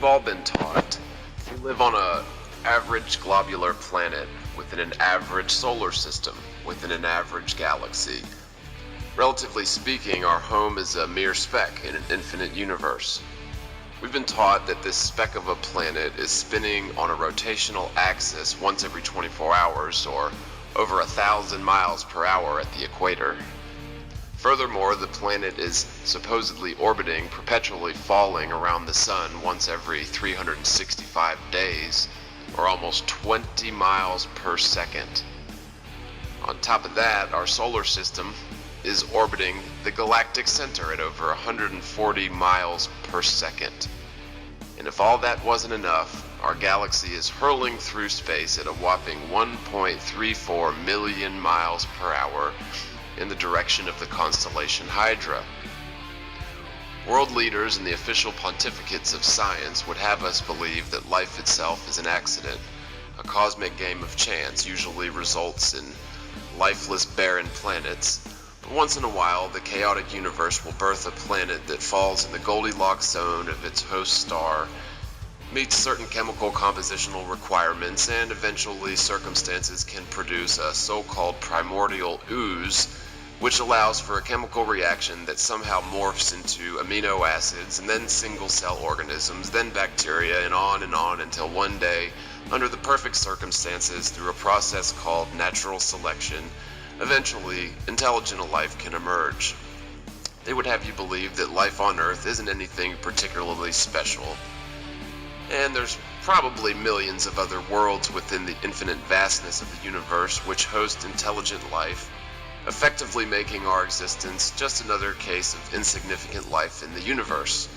we've all been taught, we live on an average globular planet within an average solar system, within an average galaxy. Relatively speaking, our home is a mere speck in an infinite universe. We've been taught that this speck of a planet is spinning on a rotational axis once every 24 hours, or over 1,000 miles per hour at the equator. Furthermore, the planet is supposedly orbiting, perpetually falling around the sun once every 365 days, or almost 20 miles per second. On top of that, our solar system is orbiting the galactic center at over 140 miles per second. And if all that wasn't enough, our galaxy is hurling through space at a whopping 1.34 million miles per hour in the direction of the constellation Hydra. World leaders and the official pontificates of science would have us believe that life itself is an accident. A cosmic game of chance usually results in lifeless, barren planets, but once in a while the chaotic universe will birth a planet that falls in the Goldilocks zone of its host star, meets certain chemical compositional requirements, and eventually circumstances can produce a so-called primordial ooze, which allows for a chemical reaction that somehow morphs into amino acids, and then single-cell organisms, then bacteria, and on until one day, under the perfect circumstances, through a process called natural selection, eventually intelligent life can emerge. They would have you believe that life on Earth isn't anything particularly special, and there's probably millions of other worlds within the infinite vastness of the universe which host intelligent life, effectively making our existence just another case of insignificant life in the universe.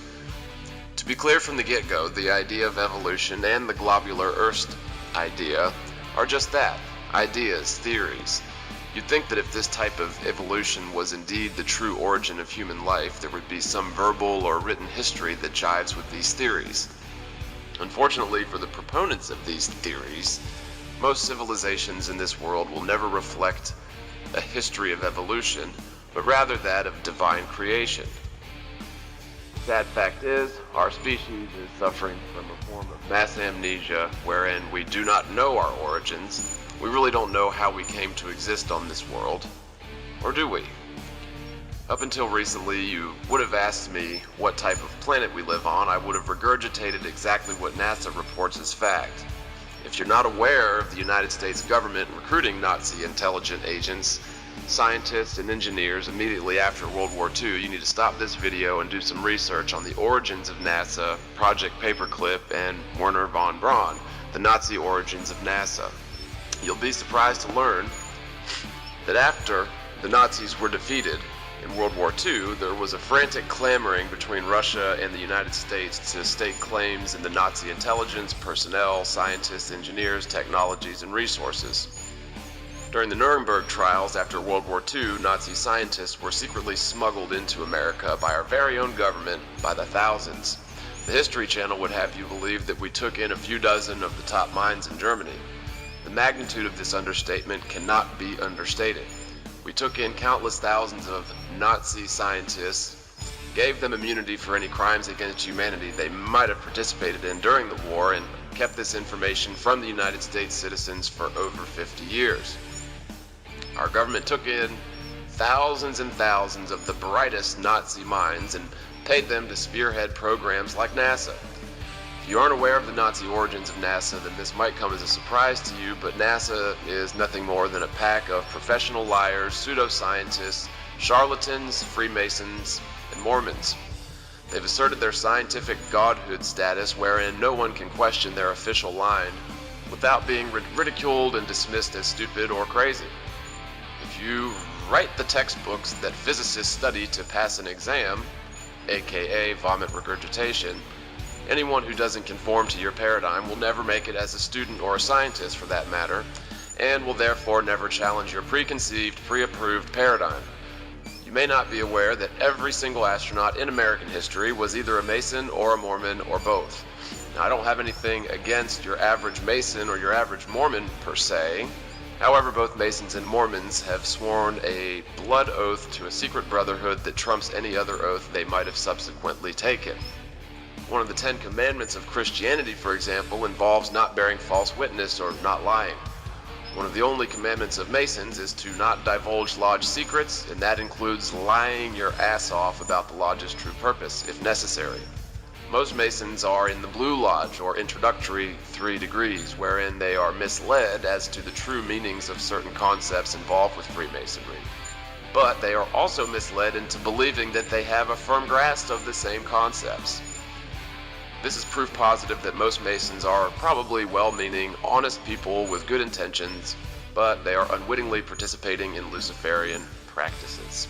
To be clear from the get-go, the idea of evolution and the globular Earth idea are just that, ideas, theories. You'd think that if this type of evolution was indeed the true origin of human life, there would be some verbal or written history that jives with these theories. Unfortunately for the proponents of these theories, most civilizations in this world will never reflect a history of evolution, but rather that of divine creation. The sad fact is, our species is suffering from a form of mass amnesia wherein we do not know our origins. We really don't know how we came to exist on this world. Or do we? Up until recently, you would have asked me what type of planet we live on. I would have regurgitated exactly what NASA reports as fact. If you're not aware of the United States government recruiting Nazi intelligent agents, scientists, and engineers immediately after World War II, you need to stop this video and do some research on the origins of NASA, Project Paperclip, and Wernher von Braun, the Nazi origins of NASA. You'll be surprised to learn that after the Nazis were defeated in World War II, there was a frantic clamoring between Russia and the United States to stake claims in the Nazi intelligence, personnel, scientists, engineers, technologies, and resources. During the Nuremberg trials after World War II, Nazi scientists were secretly smuggled into America by our very own government by the thousands. The History Channel would have you believe that we took in a few dozen of the top minds in Germany. The magnitude of this understatement cannot be understated. We took in countless thousands of Nazi scientists, gave them immunity for any crimes against humanity they might have participated in during the war, and kept this information from the United States citizens for over 50 years. Our government took in thousands and thousands of the brightest Nazi minds and paid them to spearhead programs like NASA. If you aren't aware of the Nazi origins of NASA, then this might come as a surprise to you, but NASA is nothing more than a pack of professional liars, pseudoscientists, charlatans, Freemasons, and Mormons. They've asserted their scientific godhood status wherein no one can question their official line without being ridiculed and dismissed as stupid or crazy. If you write the textbooks that physicists study to pass an exam, aka vomit regurgitation, anyone who doesn't conform to your paradigm will never make it as a student or a scientist for that matter, and will therefore never challenge your preconceived, pre-approved paradigm. You may not be aware that every single astronaut in American history was either a Mason or a Mormon or both. Now, I don't have anything against your average Mason or your average Mormon per se. However, both Masons and Mormons have sworn a blood oath to a secret brotherhood that trumps any other oath they might have subsequently taken. One of the 10 Commandments of Christianity, for example, involves not bearing false witness or not lying. One of the only commandments of Masons is to not divulge lodge secrets, and that includes lying your ass off about the lodge's true purpose, if necessary. Most Masons are in the Blue Lodge, or introductory 3 degrees, wherein they are misled as to the true meanings of certain concepts involved with Freemasonry. But they are also misled into believing that they have a firm grasp of the same concepts. This is proof positive that most Masons are probably well-meaning, honest people with good intentions, but they are unwittingly participating in Luciferian practices.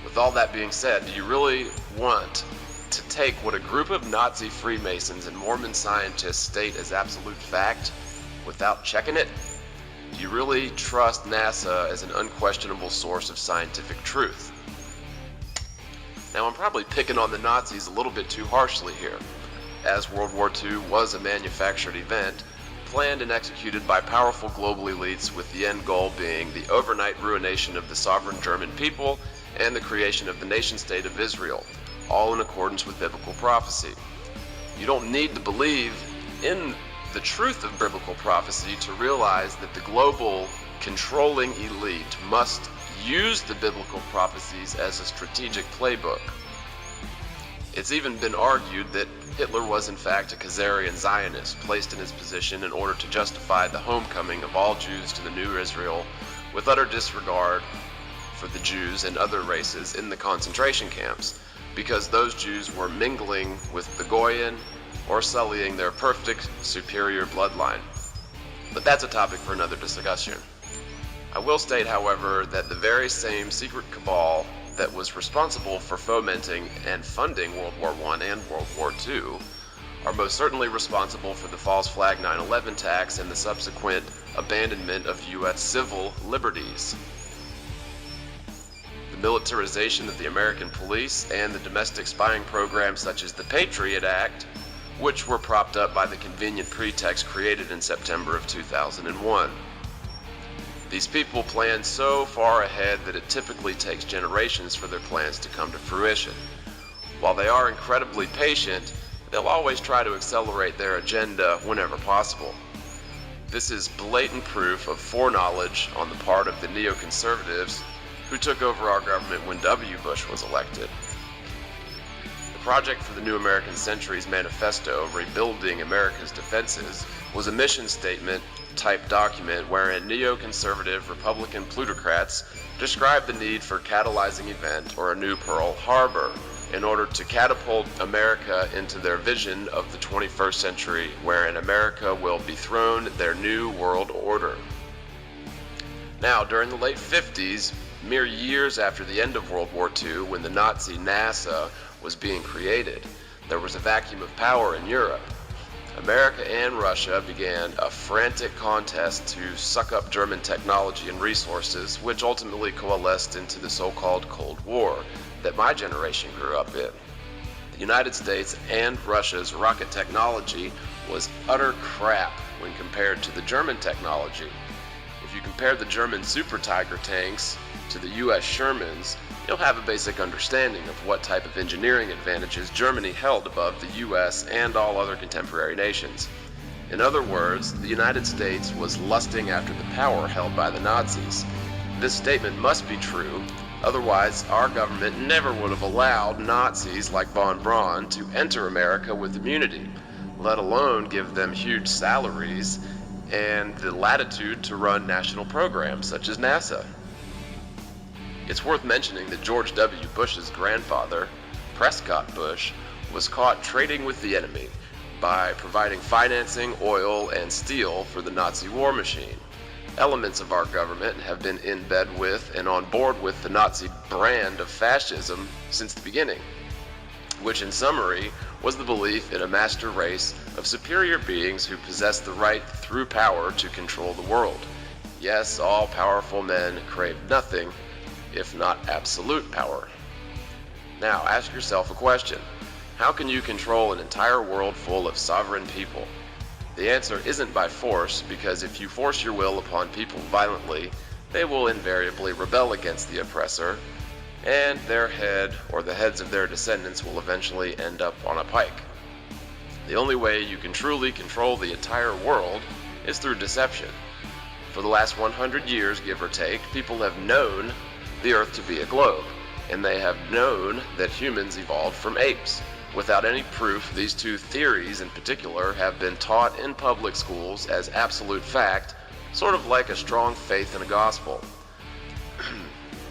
With all that being said, do you really want to take what a group of Nazi Freemasons and Mormon scientists state as absolute fact without checking it? Do you really trust NASA as an unquestionable source of scientific truth? Now, I'm probably picking on the Nazis a little bit too harshly here, as World War II was a manufactured event, planned and executed by powerful global elites, with the end goal being the overnight ruination of the sovereign German people and the creation of the nation-state of Israel, all in accordance with biblical prophecy. You don't need to believe in the truth of biblical prophecy to realize that the global controlling elite must use the biblical prophecies as a strategic playbook. It's even been argued that Hitler was in fact a Khazarian Zionist, placed in his position in order to justify the homecoming of all Jews to the new Israel, with utter disregard for the Jews and other races in the concentration camps, because those Jews were mingling with the Goyen or sullying their perfect superior bloodline. But that's a topic for another discussion. I will state, however, that the very same secret cabal that was responsible for fomenting and funding World War I and World War II are most certainly responsible for the false flag 9/11 attacks and the subsequent abandonment of U.S. civil liberties. The militarization of the American police and the domestic spying programs such as the Patriot Act, which were propped up by the convenient pretext created in September of 2001. These people plan so far ahead that it typically takes generations for their plans to come to fruition. While they are incredibly patient, they'll always try to accelerate their agenda whenever possible. This is blatant proof of foreknowledge on the part of the neoconservatives who took over our government when W. Bush was elected. The Project for the New American Century's manifesto, Rebuilding America's Defenses, was a mission statement type document wherein neoconservative Republican plutocrats described the need for catalyzing event or a new Pearl Harbor in order to catapult America into their vision of the 21st century, wherein America will dethrone their new world order. Now, during the late 50s, mere years after the end of World War II, when the Nazi NASA was being created, there was a vacuum of power in Europe. America and Russia began a frantic contest to suck up German technology and resources, which ultimately coalesced into the so-called Cold War that my generation grew up in. The United States and Russia's rocket technology was utter crap when compared to the German technology. If you compare the German Super Tiger tanks to the US Shermans, you'll have a basic understanding of what type of engineering advantages Germany held above the US and all other contemporary nations. In other words, the United States was lusting after the power held by the Nazis. This statement must be true, otherwise our government never would have allowed Nazis like von Braun to enter America with immunity, let alone give them huge salaries and the latitude to run national programs such as NASA. It's worth mentioning that George W. Bush's grandfather, Prescott Bush, was caught trading with the enemy by providing financing, oil, and steel for the Nazi war machine. Elements of our government have been in bed with and on board with the Nazi brand of fascism since the beginning, which in summary was the belief in a master race of superior beings who possess the right through power to control the world. Yes, all powerful men crave nothing if not absolute power. Now, ask yourself a question. How can you control an entire world full of sovereign people? The answer isn't by force, because if you force your will upon people violently, they will invariably rebel against the oppressor, and their head or the heads of their descendants will eventually end up on a pike. The only way you can truly control the entire world is through deception. For the last 100 years, give or take, people have known the Earth to be a globe, and they have known that humans evolved from apes. Without any proof, these two theories in particular have been taught in public schools as absolute fact, sort of like a strong faith in a gospel.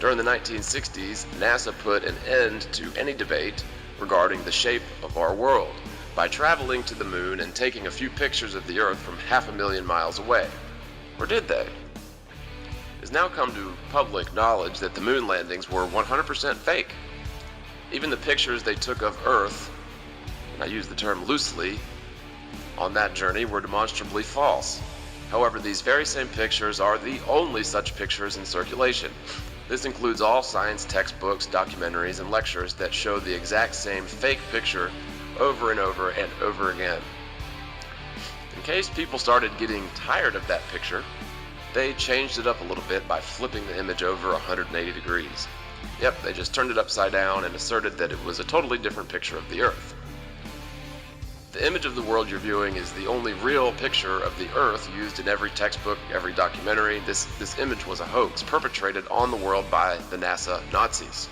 During the 1960s, NASA put an end to any debate regarding the shape of our world by traveling to the moon and taking a few pictures of the Earth from 500,000 miles away. Or did they? It has now come to public knowledge that the moon landings were 100% fake. Even the pictures they took of Earth, and I use the term loosely, on that journey were demonstrably false. However, these very same pictures are the only such pictures in circulation. This includes all science textbooks, documentaries, and lectures that show the exact same fake picture over and over and over again. In case people started getting tired of that picture, they changed it up a little bit by flipping the image over 180 degrees. Yep, they just turned it upside down and asserted that it was a totally different picture of the Earth. The image of the world you're viewing is the only real picture of the Earth used in every textbook, every documentary. This image was a hoax perpetrated on the world by the NASA Nazis.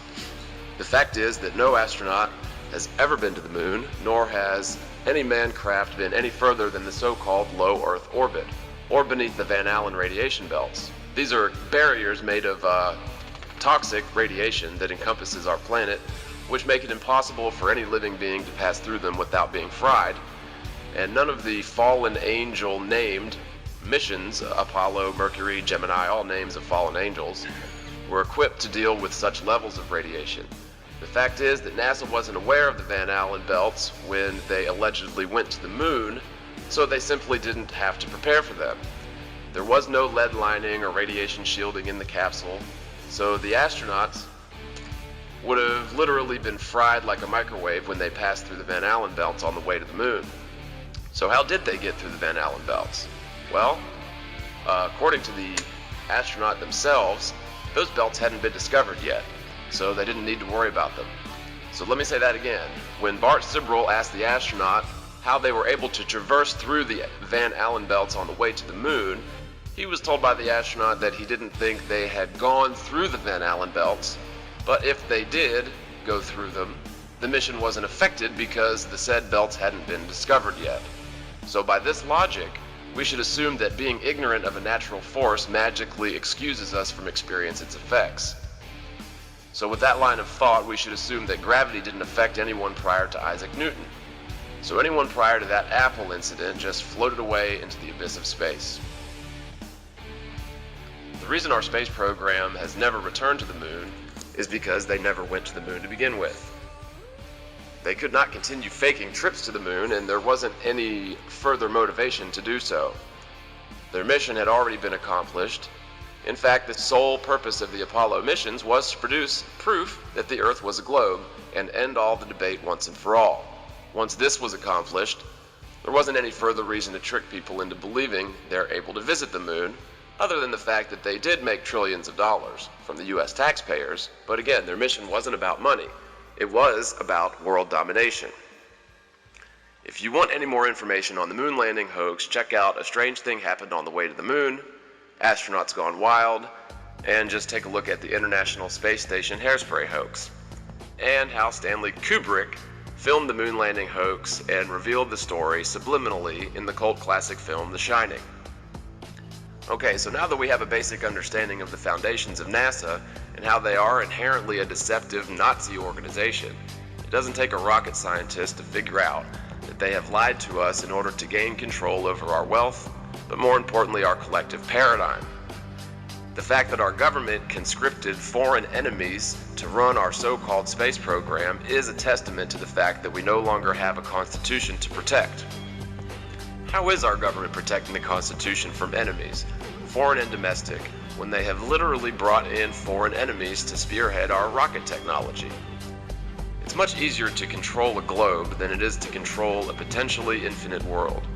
The fact is that no astronaut has ever been to the moon, nor has any manned craft been any further than the so-called low Earth orbit, or beneath the Van Allen radiation belts. These are barriers made of toxic radiation that encompasses our planet, which make it impossible for any living being to pass through them without being fried. And none of the fallen angel named missions, Apollo, Mercury, Gemini, all names of fallen angels, were equipped to deal with such levels of radiation. The fact is that NASA wasn't aware of the Van Allen belts when they allegedly went to the moon, so they simply didn't have to prepare for them. There was no lead lining or radiation shielding in the capsule, so the astronauts would have literally been fried like a microwave when they passed through the Van Allen belts on the way to the moon. So how did they get through the Van Allen belts? Well, according to the astronaut themselves, those belts hadn't been discovered yet, so they didn't need to worry about them. So let me say that again. When Bart Sibrel asked the astronaut how they were able to traverse through the Van Allen belts on the way to the moon, he was told by the astronaut that he didn't think they had gone through the Van Allen belts, but if they did go through them, the mission wasn't affected because the said belts hadn't been discovered yet. So by this logic, we should assume that being ignorant of a natural force magically excuses us from experiencing its effects. So with that line of thought, we should assume that gravity didn't affect anyone prior to Isaac Newton. So anyone prior to that Apple incident just floated away into the abyss of space. The reason our space program has never returned to the moon is because they never went to the moon to begin with. They could not continue faking trips to the moon, and there wasn't any further motivation to do so. Their mission had already been accomplished. In fact, the sole purpose of the Apollo missions was to produce proof that the Earth was a globe and end all the debate once and for all. Once this was accomplished, there wasn't any further reason to trick people into believing they're able to visit the moon, other than the fact that they did make trillions of dollars from the US taxpayers. But again, their mission wasn't about money. It was about world domination. If you want any more information on the moon landing hoax, check out A Strange Thing Happened on the Way to the Moon, Astronauts Gone Wild, and just take a look at the International Space Station hairspray hoax, and how Stanley Kubrick filmed the moon landing hoax and revealed the story subliminally in the cult classic film The Shining. Okay, so now that we have a basic understanding of the foundations of NASA and how they are inherently a deceptive Nazi organization, it doesn't take a rocket scientist to figure out that they have lied to us in order to gain control over our wealth, but more importantly, our collective paradigm. The fact that our government conscripted foreign enemies to run our so-called space program is a testament to the fact that we no longer have a constitution to protect. How is our government protecting the Constitution from enemies, foreign and domestic, when they have literally brought in foreign enemies to spearhead our rocket technology? It's much easier to control a globe than it is to control a potentially infinite world.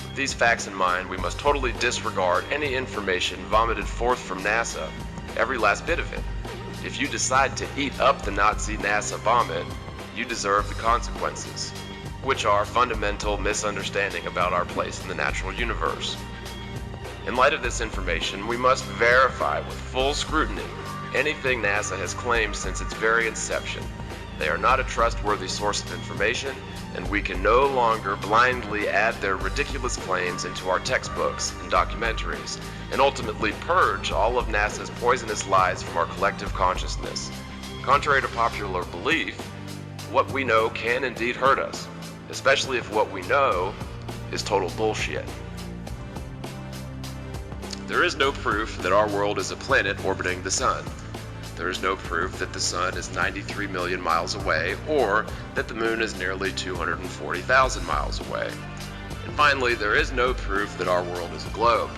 With these facts in mind, we must totally disregard any information vomited forth from NASA, every last bit of it. If you decide to eat up the Nazi NASA vomit, you deserve the consequences. which are fundamental misunderstanding about our place in the natural universe. In light of this information, we must verify with full scrutiny anything NASA has claimed since its very inception. They are not a trustworthy source of information, and we can no longer blindly add their ridiculous claims into our textbooks and documentaries, and ultimately purge all of NASA's poisonous lies from our collective consciousness. Contrary to popular belief, what we know can indeed hurt us, especially if what we know is total bullshit. There is no proof that our world is a planet orbiting the sun. There is no proof that the sun is 93 million miles away, or that the moon is nearly 240,000 miles away. And finally, there is no proof that our world is a globe.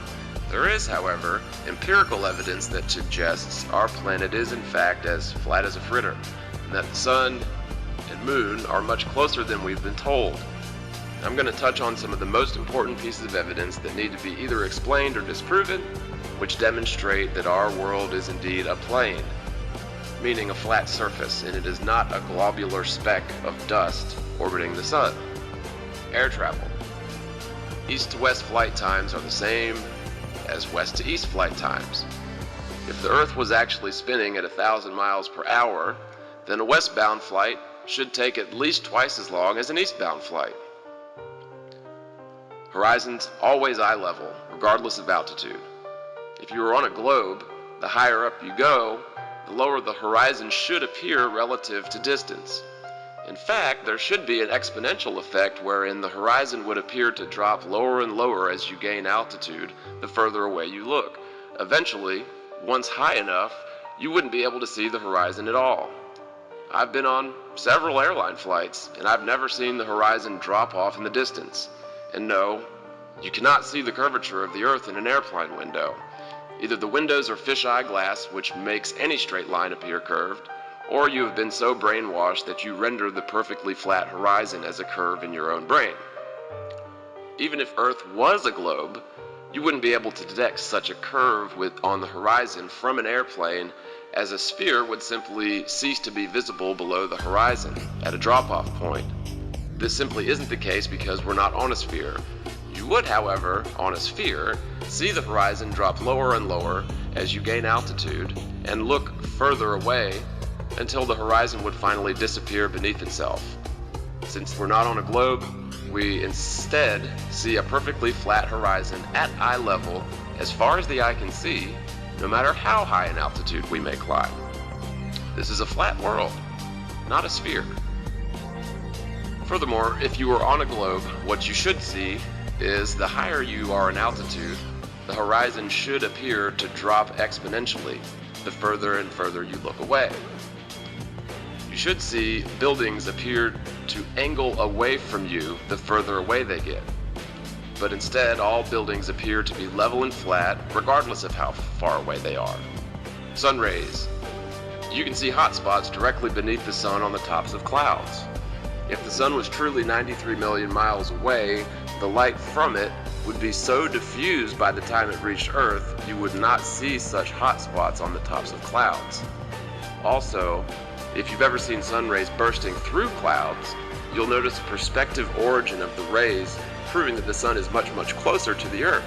There is, however, empirical evidence that suggests our planet is in fact as flat as a fritter, and that the sun and moon are much closer than we've been told. I'm going to touch on some of the most important pieces of evidence that need to be either explained or disproven, which demonstrate that our world is indeed a plane, meaning a flat surface, and it is not a globular speck of dust orbiting the sun. Air travel. East to west flight times are the same as west to east flight times. If the Earth was actually spinning at 1,000 miles per hour, then a westbound flight should take at least twice as long as an eastbound flight. Horizons always eye level, regardless of altitude. If you are on a globe, the higher up you go, the lower the horizon should appear relative to distance. In fact, there should be an exponential effect wherein the horizon would appear to drop lower and lower as you gain altitude the further away you look. Eventually, once high enough, you wouldn't be able to see the horizon at all. I've been on several airline flights, and I've never seen the horizon drop off in the distance. And no, you cannot see the curvature of the Earth in an airplane window. Either the windows are fisheye glass, which makes any straight line appear curved, or you have been so brainwashed that you render the perfectly flat horizon as a curve in your own brain. Even if Earth was a globe, you wouldn't be able to detect such a curve on the horizon from an airplane, as a sphere would simply cease to be visible below the horizon at a drop-off point. This simply isn't the case because we're not on a sphere. You would, however, on a sphere, see the horizon drop lower and lower as you gain altitude and look further away until the horizon would finally disappear beneath itself. Since we're not on a globe, we instead see a perfectly flat horizon at eye level as far as the eye can see, no matter how high in altitude we may climb. This is a flat world, not a sphere. Furthermore, if you are on a globe, what you should see is the higher you are in altitude, the horizon should appear to drop exponentially the further and further you look away. You should see buildings appear to angle away from you the further away they get. But instead, all buildings appear to be level and flat, regardless of how far away they are. Sun rays. You can see hot spots directly beneath the sun on the tops of clouds. If the sun was truly 93 million miles away, the light from it would be so diffused by the time it reached Earth, you would not see such hot spots on the tops of clouds. Also, if you've ever seen sun rays bursting through clouds, you'll notice a perspective origin of the rays, proving that the sun is much, much closer to the Earth.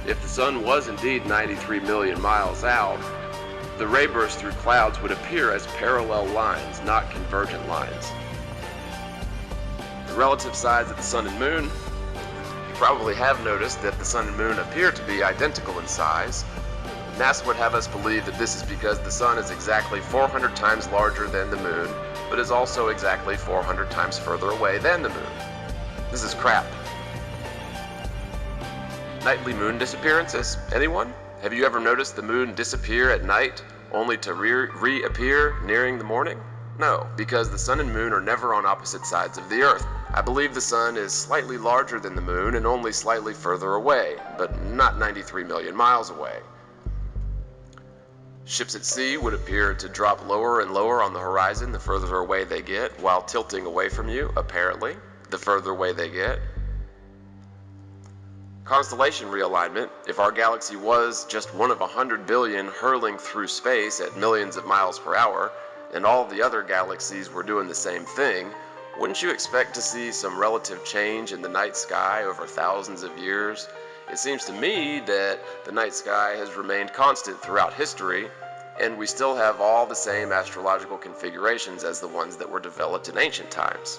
If the sun was indeed 93 million miles out, the ray burst through clouds would appear as parallel lines, not convergent lines. The relative size of the sun and moon. You probably have noticed that the sun and moon appear to be identical in size. NASA would have us believe that this is because the sun is exactly 400 times larger than the moon, but is also exactly 400 times further away than the moon. This is crap. Nightly moon disappearances. Anyone? Have you ever noticed the moon disappear at night only to reappear nearing the morning? No, because the sun and moon are never on opposite sides of the Earth. I believe the sun is slightly larger than the moon and only slightly further away, but not 93 million miles away. Ships at sea would appear to drop lower and lower on the horizon the further away they get, while tilting away from you, apparently, the further away they get. Constellation realignment. If our galaxy was just one of 100 billion hurling through space at millions of miles per hour, and all the other galaxies were doing the same thing, Wouldn't you expect to see some relative change in the night sky over thousands of years? It seems to me that the night sky has remained constant throughout history, and we still have all the same astrological configurations as the ones that were developed in ancient times.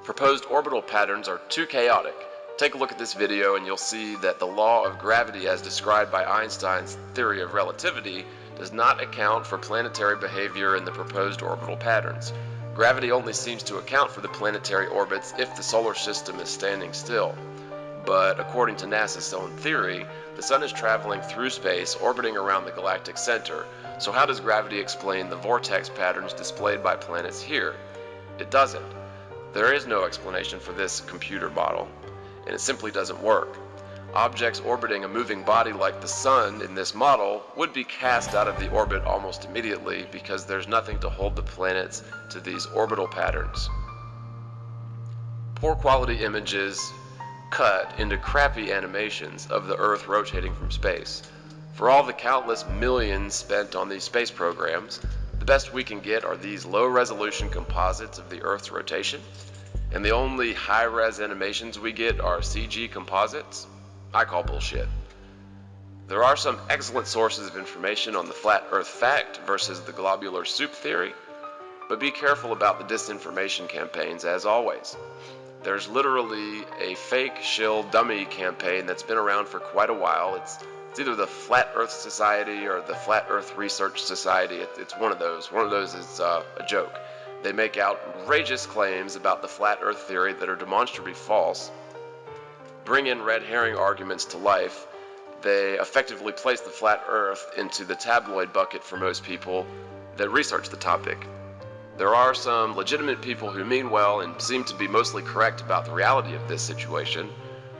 Proposed orbital patterns are too chaotic. Take a look at this video and you'll see that the law of gravity as described by Einstein's theory of relativity does not account for planetary behavior in the proposed orbital patterns. Gravity only seems to account for the planetary orbits if the solar system is standing still. But according to NASA's own theory, the sun is traveling through space, orbiting around the galactic center. So how does gravity explain the vortex patterns displayed by planets here? It doesn't. There is no explanation for this computer model, and it simply doesn't work. Objects orbiting a moving body like the sun in this model would be cast out of the orbit almost immediately because there's nothing to hold the planets to these orbital patterns. Poor quality images cut into crappy animations of the Earth rotating from space. For all the countless millions spent on these space programs, the best we can get are these low-resolution composites of the Earth's rotation, and the only high-res animations we get are CG composites. I call bullshit. There are some excellent sources of information on the flat Earth fact versus the globular soup theory, but be careful about the disinformation campaigns as always. There's literally a fake shill dummy campaign that's been around for quite a while. It's either the Flat Earth Society or the Flat Earth Research Society. It's one of those. One of those is a joke. They make outrageous claims about the flat Earth theory that are demonstrably false, bring in red herring arguments to life. They effectively place the flat Earth into the tabloid bucket for most people that research the topic. There are some legitimate people who mean well and seem to be mostly correct about the reality of this situation.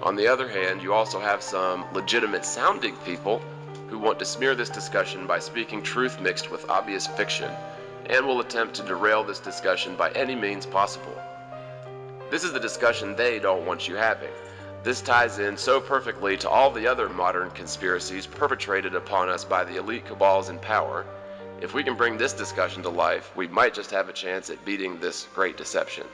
On the other hand, you also have some legitimate sounding people who want to smear this discussion by speaking truth mixed with obvious fiction, and will attempt to derail this discussion by any means possible. This is the discussion they don't want you having. This ties in so perfectly to all the other modern conspiracies perpetrated upon us by the elite cabals in power. If we can bring this discussion to life, we might just have a chance at beating this great deception.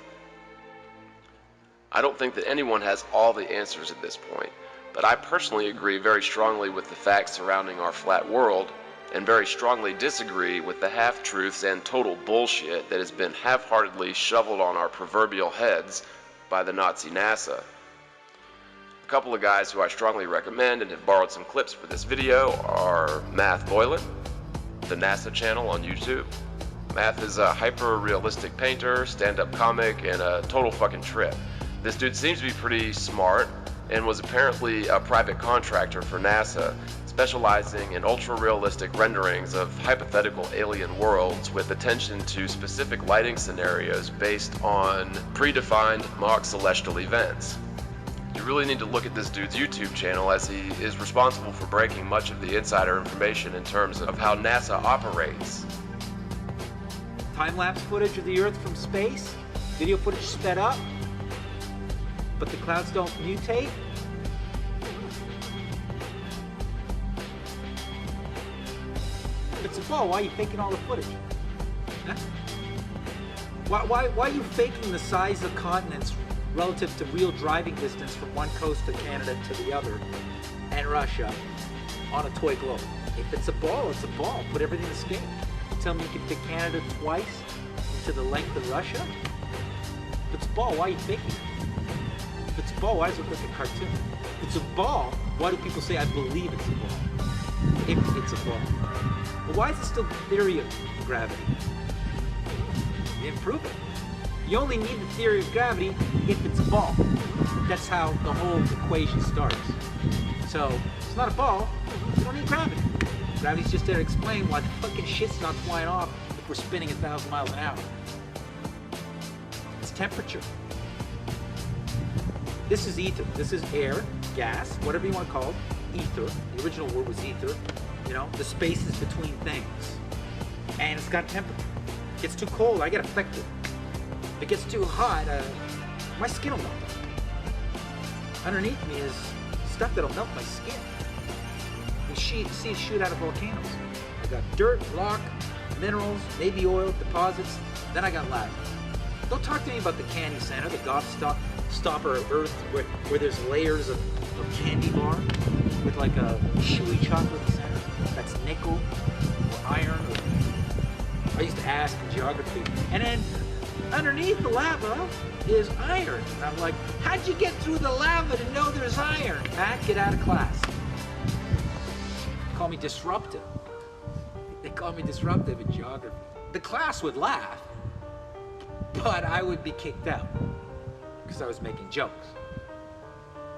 I don't think that anyone has all the answers at this point, but I personally agree very strongly with the facts surrounding our flat world, and very strongly disagree with the half-truths and total bullshit that has been half-heartedly shoveled on our proverbial heads by the Nazi NASA. A couple of guys who I strongly recommend and have borrowed some clips for this video are Math Boylan, the NASA channel on YouTube. Math is a hyper-realistic painter, stand-up comic, and a total fucking trip. This dude seems to be pretty smart and was apparently a private contractor for NASA, specializing in ultra-realistic renderings of hypothetical alien worlds with attention to specific lighting scenarios based on predefined mock celestial events. You really need to look at this dude's YouTube channel, as he is responsible for breaking much of the insider information in terms of how NASA operates. Time-lapse footage of the Earth from space, video footage sped up, but the clouds don't mutate. If it's a ball, why are you faking all the footage? Huh? Why are you faking the size of continents relative to real driving distance from one coast of Canada to the other and Russia on a toy globe? If it's a ball, it's a ball. Put everything to scale. Tell me you can fit Canada twice into the length of Russia? If it's a ball, why are you faking it? If it's a ball, why does it look like a cartoon? If it's a ball, why do people say, I believe it's a ball? If it's a ball. But why is it still the theory of gravity? You didn't prove it. You only need the theory of gravity if it's a ball. That's how the whole equation starts. So, if it's not a ball, you don't need gravity. Gravity's just there to explain why the fucking shit's not flying off if we're spinning 1,000 miles an hour. It's temperature. This is ether. This is air, gas, whatever you want to call it. Ether. The original word was ether. You know, the spaces between things. And it's got temperature. It gets too cold, I get affected. If it gets too hot, my skin will melt. Underneath me is stuff that'll melt my skin. You see it shoot out of volcanoes. I got dirt, rock, minerals, maybe oil, deposits. Then I got lava. Don't talk to me about the candy center, the stopper of Earth, where there's layers of candy bar with like a chewy chocolate in the center. That's nickel or iron. I used to ask in geography. And then underneath the lava is iron. And I'm like, how'd you get through the lava to know there's iron? Matt, get out of class. They call me disruptive. They call me disruptive in geography. The class would laugh, but I would be kicked out because I was making jokes.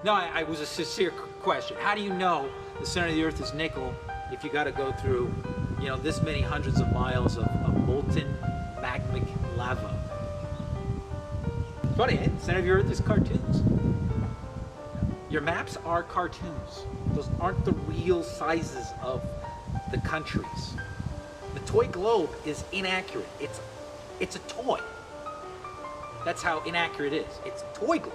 No, I was a sincere question. How do you know the center of the Earth is nickel if you got to go through, this many hundreds of miles of molten magmatic lava? Funny, eh? The center of the Earth is cartoons. Your maps are cartoons. Those aren't the real sizes of the countries. The toy globe is inaccurate. It's a toy. That's how inaccurate it is. It's a toy globe.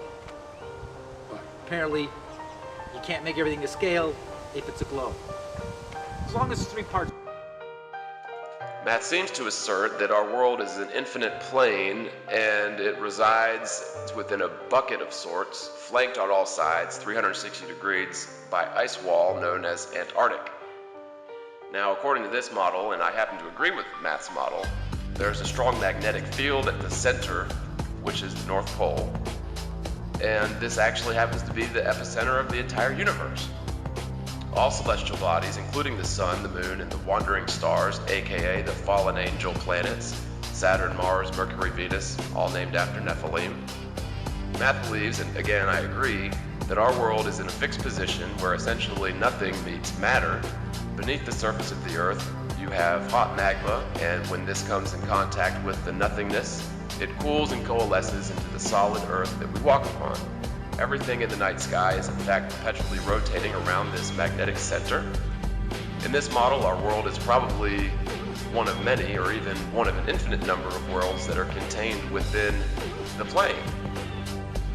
But apparently, you can't make everything to scale if it's a globe. As long as it's 3 parts. Matt seems to assert that our world is an infinite plane and it resides within a bucket of sorts, flanked on all sides, 360 degrees, by ice wall known as Antarctic. Now, according to this model, and I happen to agree with Matt's model, there's a strong magnetic field at the center, which is the North Pole, and this actually happens to be the epicenter of the entire universe. All celestial bodies, including the sun, the moon, and the wandering stars, aka the fallen angel planets, Saturn, Mars, Mercury, Venus, all named after Nephilim. Matt believes, and again I agree, that our world is in a fixed position where essentially nothing meets matter. Beneath the surface of the Earth, you have hot magma, and when this comes in contact with the nothingness, it cools and coalesces into the solid Earth that we walk upon. Everything in the night sky is in fact perpetually rotating around this magnetic center. In this model, our world is probably one of many, or even one of an infinite number of worlds that are contained within the plane.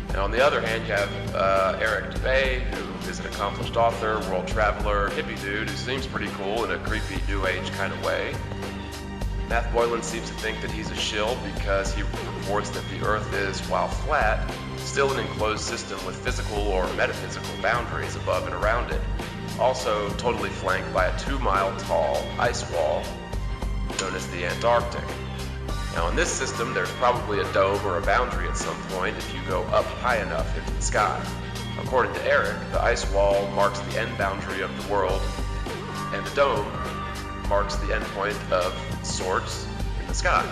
And on the other hand, you have Eric Dubay, who is an accomplished author, world traveler, hippie dude who seems pretty cool in a creepy new age kind of way. Matt Boylan seems to think that he's a shill because he reports that the Earth is, while flat, still an enclosed system with physical or metaphysical boundaries above and around it, also totally flanked by a 2-mile tall ice wall known as the Antarctic. Now in this system, there's probably a dome or a boundary at some point if you go up high enough into the sky. According to Eric, the ice wall marks the end boundary of the world, and the dome marks the endpoint of sorts in the sky.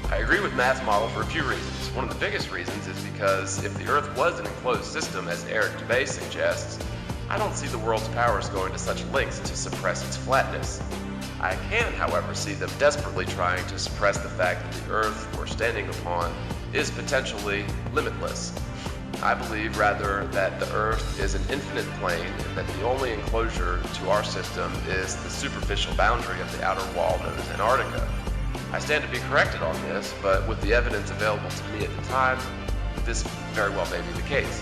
I agree with Matt's model for a few reasons. One of the biggest reasons is because if the Earth was an enclosed system, as Eric Dubay suggests, I don't see the world's powers going to such lengths to suppress its flatness. I can, however, see them desperately trying to suppress the fact that the Earth we're standing upon is potentially limitless. I believe, rather, that the Earth is an infinite plane and that the only enclosure to our system is the superficial boundary of the outer wall known as Antarctica. I stand to be corrected on this, but with the evidence available to me at the time, this very well may be the case.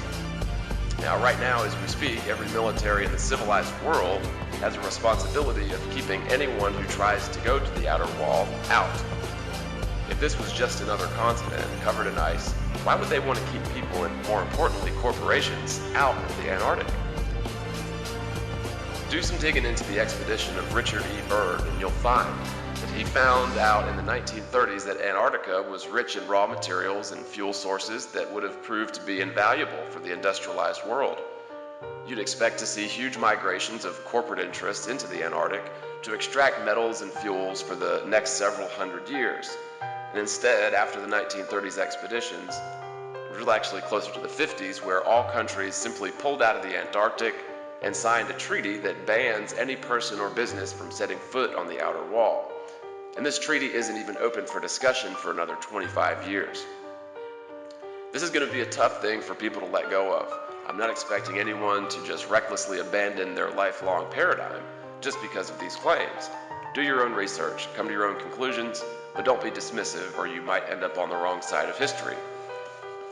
Now, right now, as we speak, every military in the civilized world has a responsibility of keeping anyone who tries to go to the outer wall out. If this was just another continent covered in ice, why would they want to keep people, and more importantly, corporations, out of the Antarctic? Do some digging into the expedition of Richard E. Byrd, and you'll find that he found out in the 1930s that Antarctica was rich in raw materials and fuel sources that would have proved to be invaluable for the industrialized world. You'd expect to see huge migrations of corporate interests into the Antarctic to extract metals and fuels for the next several hundred years. And instead, after the 1930s expeditions, it was actually closer to the 50s, where all countries simply pulled out of the Antarctic and signed a treaty that bans any person or business from setting foot on the outer wall. And this treaty isn't even open for discussion for another 25 years. This is going to be a tough thing for people to let go of. I'm not expecting anyone to just recklessly abandon their lifelong paradigm just because of these claims. Do your own research, come to your own conclusions, but don't be dismissive or you might end up on the wrong side of history.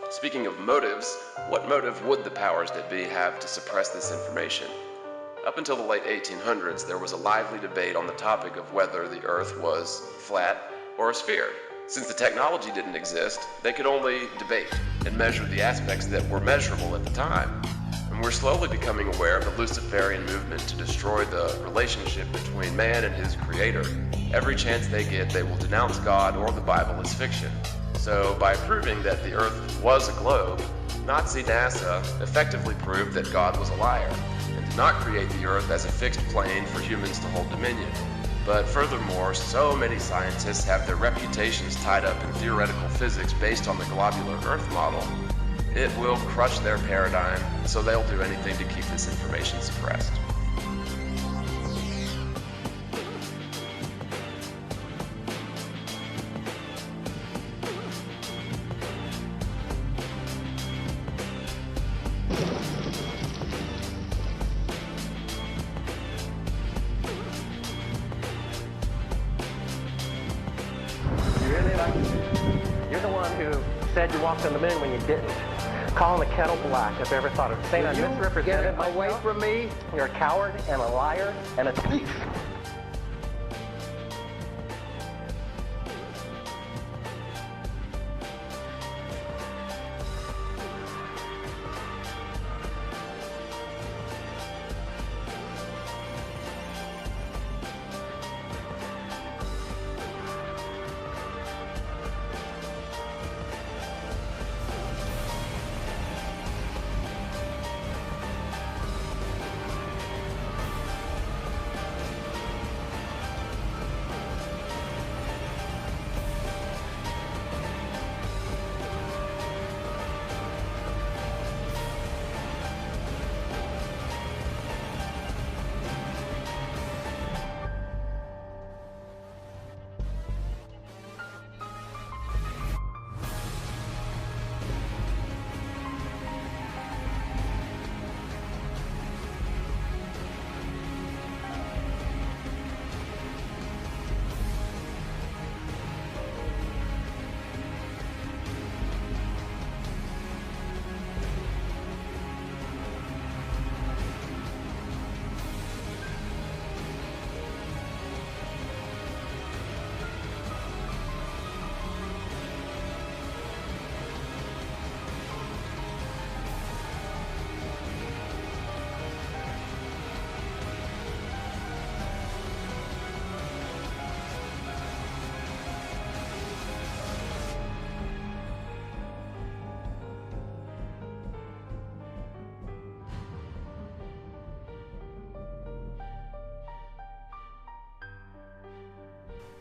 Speaking of motives, what motive would the powers that be have to suppress this information? Up until the late 1800s, there was a lively debate on the topic of whether the Earth was flat or a sphere. Since the technology didn't exist, they could only debate and measure the aspects that were measurable at the time. And we're slowly becoming aware of the Luciferian movement to destroy the relationship between man and his creator. Every chance they get, they will denounce God or the Bible as fiction. So, by proving that the Earth was a globe, Nazi NASA effectively proved that God was a liar and did not create the Earth as a fixed plane for humans to hold dominion. But furthermore, so many scientists have their reputations tied up in theoretical physics based on the globular Earth model. It will crush their paradigm, so they'll do anything to keep this information suppressed. You're the one who said you walked on the moon when you didn't. Calling the kettle black, if I ever thought of saying I misrepresented myself. Away from me. You're a coward and a liar and a thief.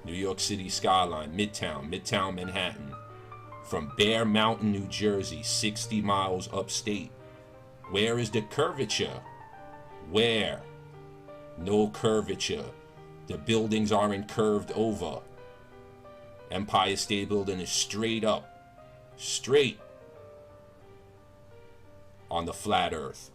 New York City skyline, Midtown Manhattan. From Bear Mountain, New Jersey, 60 miles upstate. Where is the curvature? Where? No curvature. The buildings aren't curved over. Empire State Building is straight up. Straight. On the flat earth.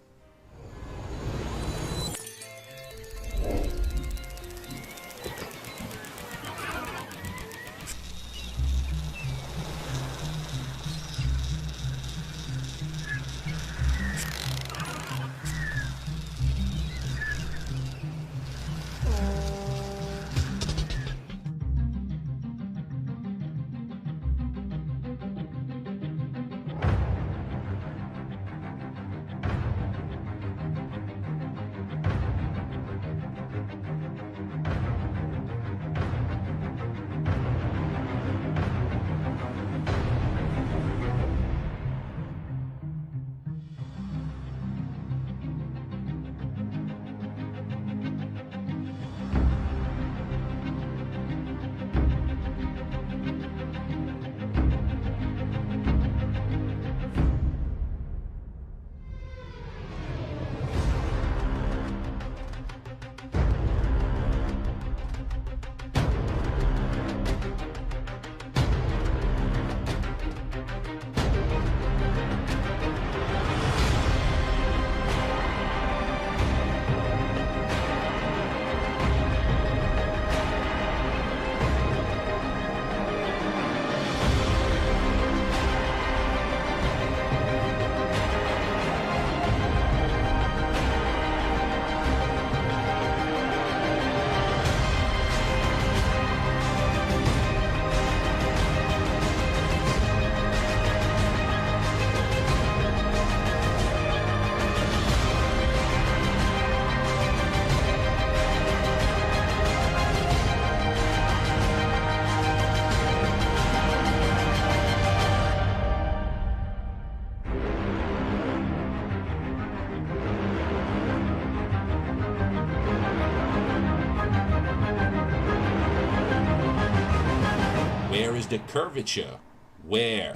is the curvature? Where?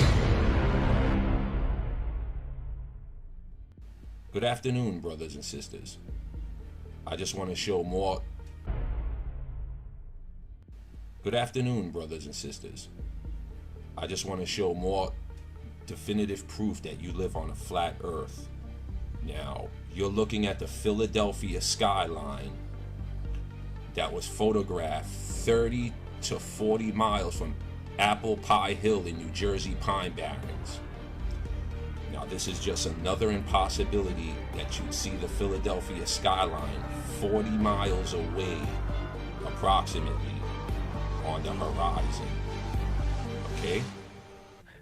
Good afternoon, brothers and sisters. I just want to show more. Good afternoon, brothers and sisters. I just want to show more definitive proof that you live on a flat earth. Now, you're looking at the Philadelphia skyline that was photographed 30 to 40 miles from Apple Pie Hill in New Jersey Pine Barrens. Now, this is just another impossibility that you'd see the Philadelphia skyline 40 miles away, approximately, on the horizon. Okay?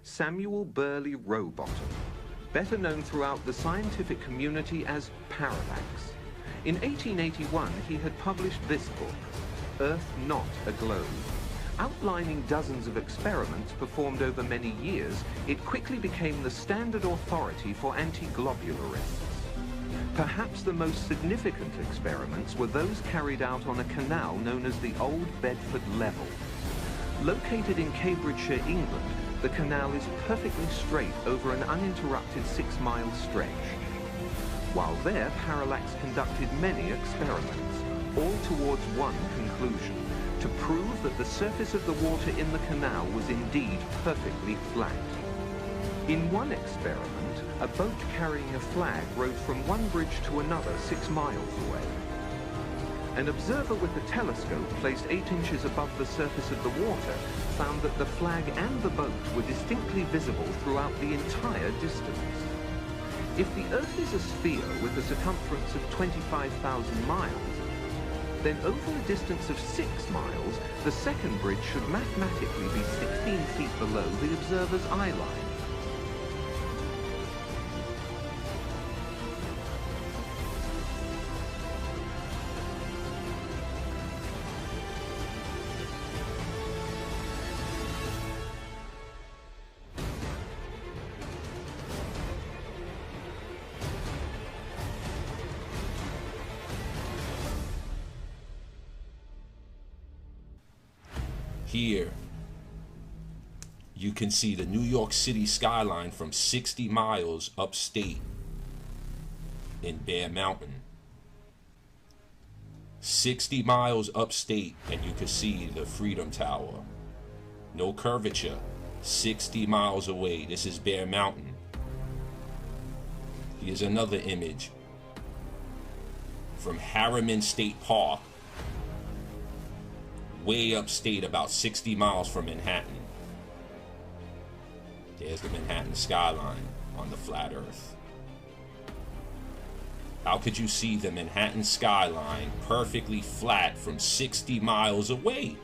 Samuel Burley Rowbottom, better known throughout the scientific community as Parallax. In 1881, he had published this book, Earth Not a Globe. Outlining dozens of experiments performed over many years, it quickly became the standard authority for anti-globularists. Perhaps the most significant experiments were those carried out on a canal known as the Old Bedford Level. Located in Cambridgeshire, England, the canal is perfectly straight over an uninterrupted 6-mile stretch. While there, Parallax conducted many experiments, all towards one conclusion: to prove that the surface of the water in the canal was indeed perfectly flat. In one experiment, a boat carrying a flag rowed from one bridge to another 6 miles away. An observer with a telescope placed 8 inches above the surface of the water found that the flag and the boat were distinctly visible throughout the entire distance. If the Earth is a sphere with a circumference of 25,000 miles, then over a distance of 6 miles, the second bridge should mathematically be 16 feet below the observer's eye line. Here, you can see the New York City skyline from 60 miles upstate in Bear Mountain. 60 miles upstate, and you can see the Freedom Tower. No curvature. 60 miles away. This is Bear Mountain. Here's another image from Harriman State Park, way upstate, about 60 miles from Manhattan. There's the Manhattan skyline on the flat earth. How could you see the Manhattan skyline perfectly flat from 60 miles away?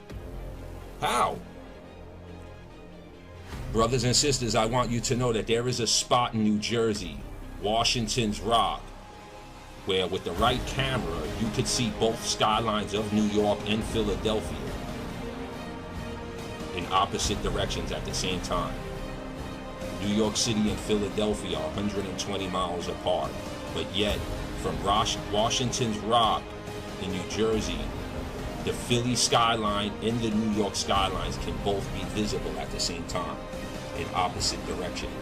How? Brothers and sisters, I want you to know that there is a spot in New Jersey, Washington's Rock, where with the right camera, you could see both skylines of New York and Philadelphia in opposite directions at the same time. New York City and Philadelphia are 120 miles apart, but yet from Washington's Rock in New Jersey, the Philly skyline and the New York skylines can both be visible at the same time in opposite directions.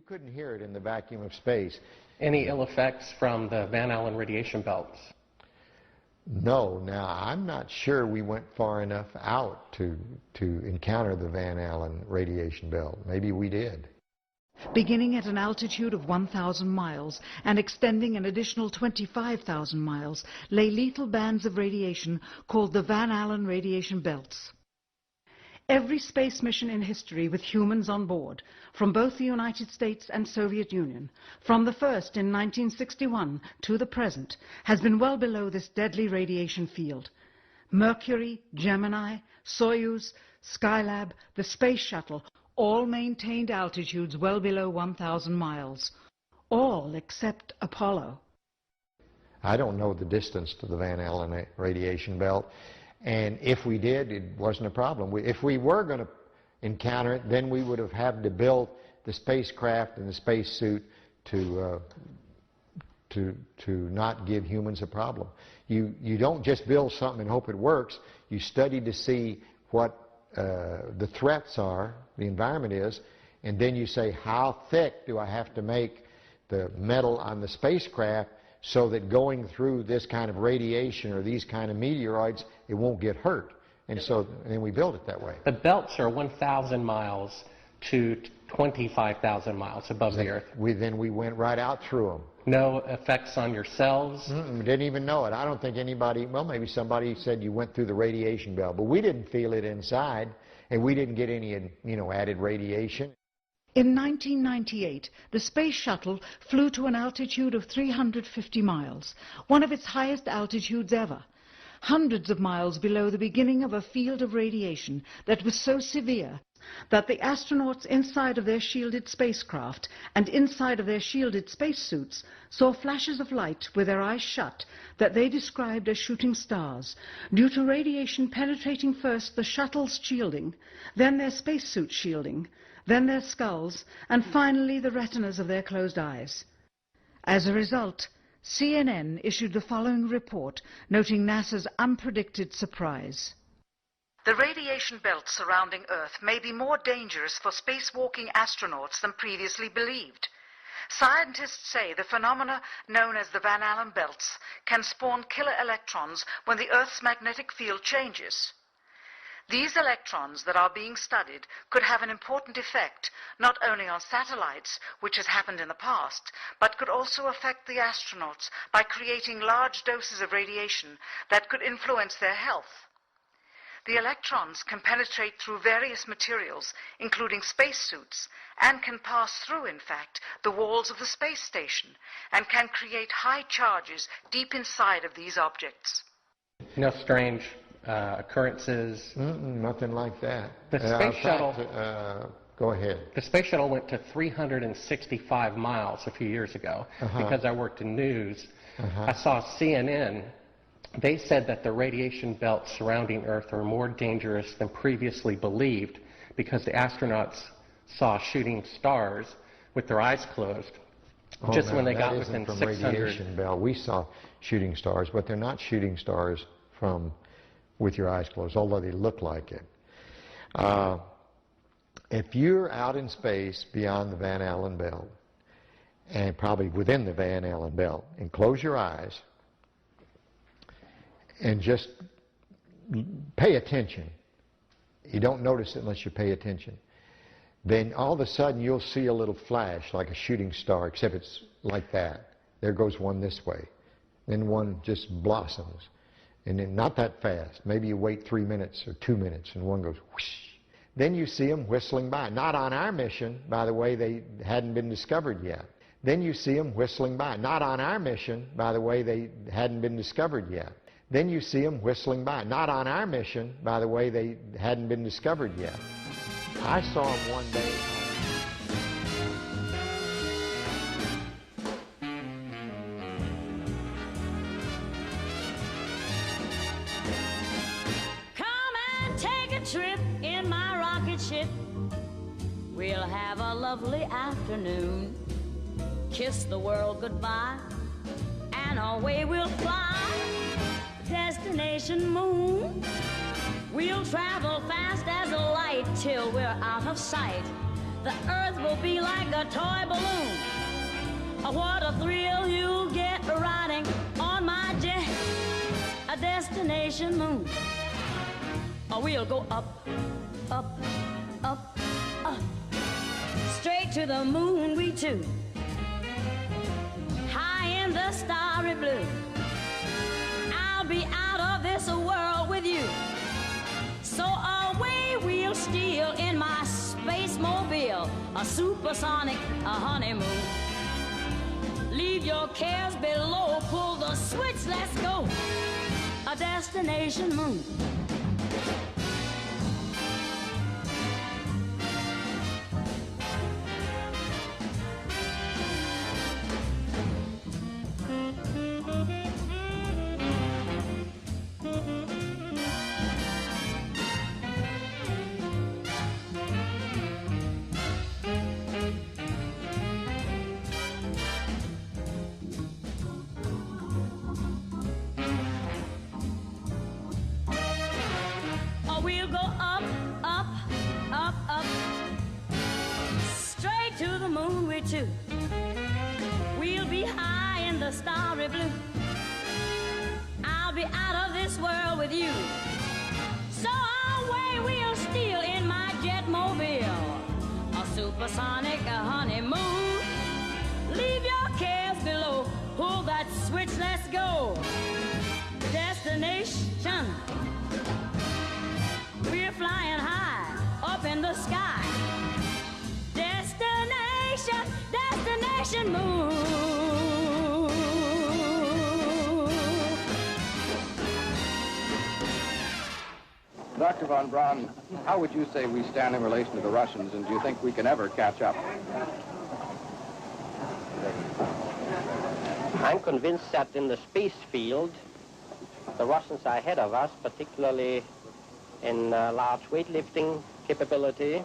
couldn't hear it in the vacuum of space. Any ill effects from the Van Allen radiation belts? No. Now, I'm not sure we went far enough out to encounter the Van Allen radiation belt. Maybe we did. Beginning at an altitude of 1,000 miles and extending an additional 25,000 miles, lay lethal bands of radiation called the Van Allen radiation belts. Every space mission in history with humans on board, from both the United States and Soviet Union, from the first in 1961 to the present, has been well below this deadly radiation field. Mercury, Gemini, Soyuz, Skylab, the Space Shuttle, all maintained altitudes well below 1,000 miles. All except Apollo. I don't know the distance to the Van Allen radiation belt, and if we did, it wasn't a problem. If we were going to encounter it, then we would have had to build the spacecraft and the spacesuit to not give humans a problem. You don't just build something and hope it works. You study to see what the threats are, the environment is, and then you say, how thick do I have to make the metal on the spacecraft so that going through this kind of radiation or these kind of meteoroids, it won't get hurt. And so then we build it that way. The belts are 1,000 miles to 25,000 miles above the Earth. Then we went right out through them. No effects on your cells? Didn't even know it. I don't think anybody, well, maybe somebody said you went through the radiation belt, but we didn't feel it inside, and we didn't get any, added radiation. In 1998, the Space Shuttle flew to an altitude of 350 miles, one of its highest altitudes ever, hundreds of miles below the beginning of a field of radiation that was so severe that the astronauts inside of their shielded spacecraft and inside of their shielded spacesuits saw flashes of light with their eyes shut that they described as shooting stars, due to radiation penetrating first the shuttle's shielding, then their spacesuit shielding, then their skulls, and finally the retinas of their closed eyes. As a result, CNN issued the following report noting NASA's unpredicted surprise. The radiation belt surrounding Earth may be more dangerous for spacewalking astronauts than previously believed. Scientists say the phenomena known as the Van Allen belts can spawn killer electrons when the Earth's magnetic field changes. These electrons that are being studied could have an important effect not only on satellites, which has happened in the past, but could also affect the astronauts by creating large doses of radiation that could influence their health. The electrons can penetrate through various materials, including spacesuits, and can pass through, in fact, the walls of the space station, and can create high charges deep inside of these objects. No strange occurrences? Nothing like that. The space shuttle... Go ahead. The space shuttle went to 365 miles a few years ago because I worked in news. I saw CNN. They said that the radiation belts surrounding Earth are more dangerous than previously believed because the astronauts saw shooting stars with their eyes closed just when they got within 600. Radiation belt. We saw shooting stars, but they're not shooting stars from with your eyes closed, although they look like it. If you're out in space beyond the Van Allen belt, and probably within the Van Allen belt, and close your eyes, and just pay attention. You don't notice it unless you pay attention. Then all of a sudden you'll see a little flash like a shooting star, except it's like that. There goes one this way. Then one just blossoms. And then not that fast. Maybe you wait 3 minutes or 2 minutes and one goes whoosh. Then you see them whistling by. Not on our mission, by the way, they hadn't been discovered yet. Then you see them whistling by. Not on our mission, by the way, they hadn't been discovered yet. Then you see them whistling by. Not on our mission, by the way, they hadn't been discovered yet. I saw them one day. Come and take a trip in my rocket ship. We'll have a lovely afternoon. Kiss the world goodbye, and away we'll fly. Destination moon. We'll travel fast as a light till we're out of sight. the earth will be like a toy balloon. What a thrill you'll get riding on my jet, a destination moon. We'll go up, up, up, up, straight to the moon we two, high in the starry blue. I'll be out of this world with you, so away we'll steal in my space mobile, a supersonic, a honeymoon. Leave your cares below, pull the switch, let's go, a destination moon. We'll go up, up, up, up, straight to the moon we two. We'll be high in the starry blue. I'll be out of this world with you, so away we'll steal in my jet mobile, a supersonic, a honeymoon. Leave your cares below, pull that switch, let's go, destination. We're flying high up in the sky, destination, destination moon. Dr. von Braun, how would you say we stand in relation to the Russians, and do you think we can ever catch up? I'm convinced that in the space field, the Russians are ahead of us, particularly in large weightlifting capability,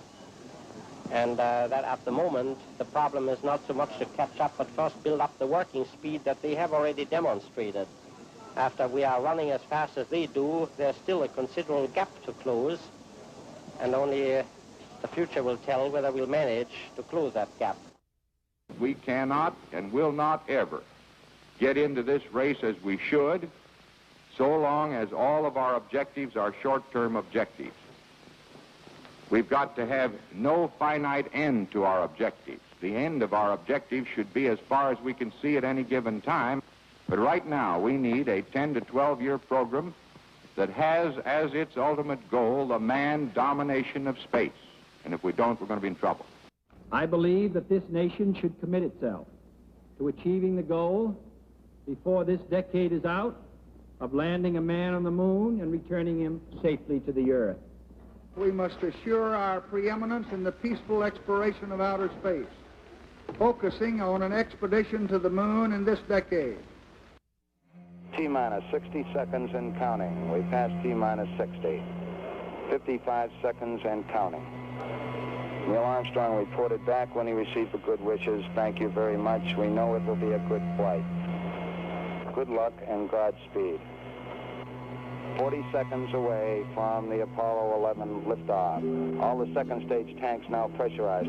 and that at the moment the problem is not so much to catch up, but first build up the working speed that they have already demonstrated. After we are running as fast as they do, there's still a considerable gap to close, and only the future will tell whether we'll manage to close that gap. We cannot and will not ever get into this race as we should, so long as all of our objectives are short-term objectives. We've got to have no finite end to our objectives. The end of our objectives should be as far as we can see at any given time. But right now, we need a 10 to 12-year program that has as its ultimate goal the manned domination of space. And if we don't, we're going to be in trouble. I believe that this nation should commit itself to achieving the goal before this decade is out of landing a man on the moon and returning him safely to the Earth. We must assure our preeminence in the peaceful exploration of outer space, focusing on an expedition to the moon in this decade. T-minus 60 seconds and counting. We passed T-minus 60. 55 seconds and counting. Neil Armstrong reported back when he received the good wishes. Thank you very much. We know it will be a good flight. Good luck and Godspeed. 40 seconds away from the Apollo 11 liftoff. All the second stage tanks now pressurized.